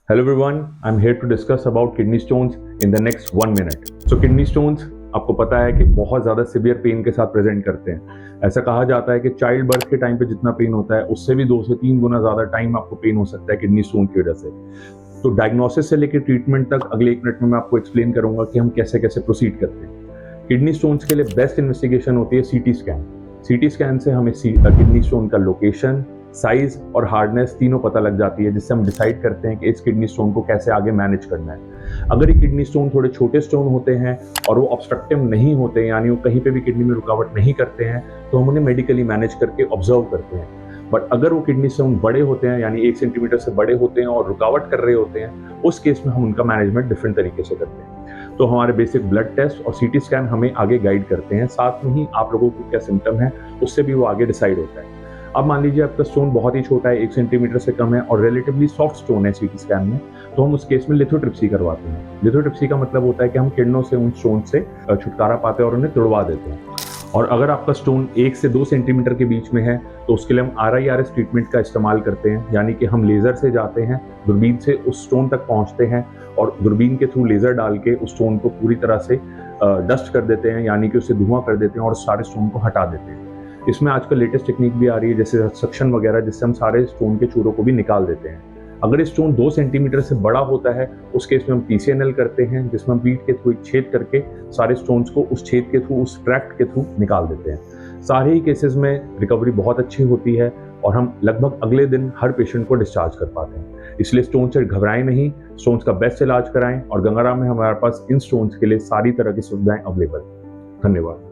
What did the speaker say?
Hello everyone, I'm here to discuss about kidney stones in the next 1 minute. So kidney stones आपको पता है कि बहुत ज़्यादा सिवियर पेन के साथ प्रेजेंट करते हैं। ऐसा कहा जाता है कि चाइल्ड बर्थ के टाइम पे जितना पेन होता है उससे भी 2 से 3 गुना ज़्यादा टाइम आपको पेन हो सकता है किडनी स्टोन की वजह से। तो डायग्नोसिस से लेकर ट्रीटमेंट तक अगले 1 मिनट में मैं आपको एक्सप्लेन करूंगा कि हम कैसे कैसे प्रोसीड करते हैं। किडनी स्टोन्स के लिए बेस्ट इन्वेस्टिगेशन होती है सीटी स्कैन। सीटी स्कैन से हमें किडनी स्टोन का लोकेशन, साइज और हार्डनेस तीनों पता लग जाती है, जिससे हम डिसाइड करते हैं कि इस किडनी स्टोन को कैसे आगे मैनेज करना है। अगर ये किडनी स्टोन थोड़े छोटे स्टोन होते हैं और वो ऑब्स्ट्रक्टिव नहीं होते, यानी वो कहीं पे भी किडनी में रुकावट नहीं करते हैं, तो हम उन्हें मेडिकली मैनेज करके ऑब्जर्व करते हैं। बट अगर वो किडनी स्टोन बड़े होते हैं, यानी 1 सेंटीमीटर से बड़े होते हैं और रुकावट कर रहे होते हैं, उस केस में हम उनका मैनेजमेंट डिफरेंट तरीके से करते हैं। तो हमारे बेसिक ब्लड टेस्ट और सीटी स्कैन हमें आगे गाइड करते हैं, साथ में ही आप लोगों को क्या सिम्टम है उससे भी वो आगे डिसाइड होता है। अब मान लीजिए आपका स्टोन बहुत ही छोटा है, 1 सेंटीमीटर से कम है और रिलेटिवली सॉफ्ट स्टोन है सीटी स्कैन में, तो हम उस केस में लिथोट्रिप्सी करवाते हैं। लिथोट्रिप्सी का मतलब होता है कि हम किरणों से उन स्टोन से छुटकारा पाते हैं और उन्हें तुड़वा देते हैं। और अगर आपका स्टोन 1 से 2 सेंटीमीटर के बीच में है तो उसके लिए हम RIRS ट्रीटमेंट का इस्तेमाल करते हैं, यानी कि हम लेज़र से जाते हैं, दूरबीन से उस स्टोन तक पहुंचते हैं और दूरबीन के थ्रू लेज़र डाल के उस स्टोन को पूरी तरह से डस्ट कर देते हैं, यानी कि उसे धुआं कर देते हैं और सारे स्टोन को हटा देते हैं। इसमें आजकल लेटेस्ट टेक्निक भी आ रही है, जैसे सक्शन वगैरह, जिससे हम सारे स्टोन के चूरों को भी निकाल देते हैं। अगर स्टोन 2 सेंटीमीटर से बड़ा होता है उस केस में हम PCNL करते हैं, जिसमें हम पीठ के थ्रू एक छेद करके सारे स्टोन्स को उस छेद के थ्रू, उस ट्रैक्ट के थ्रू निकाल देते हैं। सारे ही केसेस में रिकवरी बहुत अच्छी होती है और हम लगभग अगले दिन हर पेशेंट को डिस्चार्ज कर पाते हैं। इसलिए स्टोन से घबराएं नहीं, स्टोन्स का बेस्ट इलाज कराएं और गंगाराम में हमारे पास इन स्टोन्स के लिए सारी तरह की सुविधाएं अवेलेबल। धन्यवाद।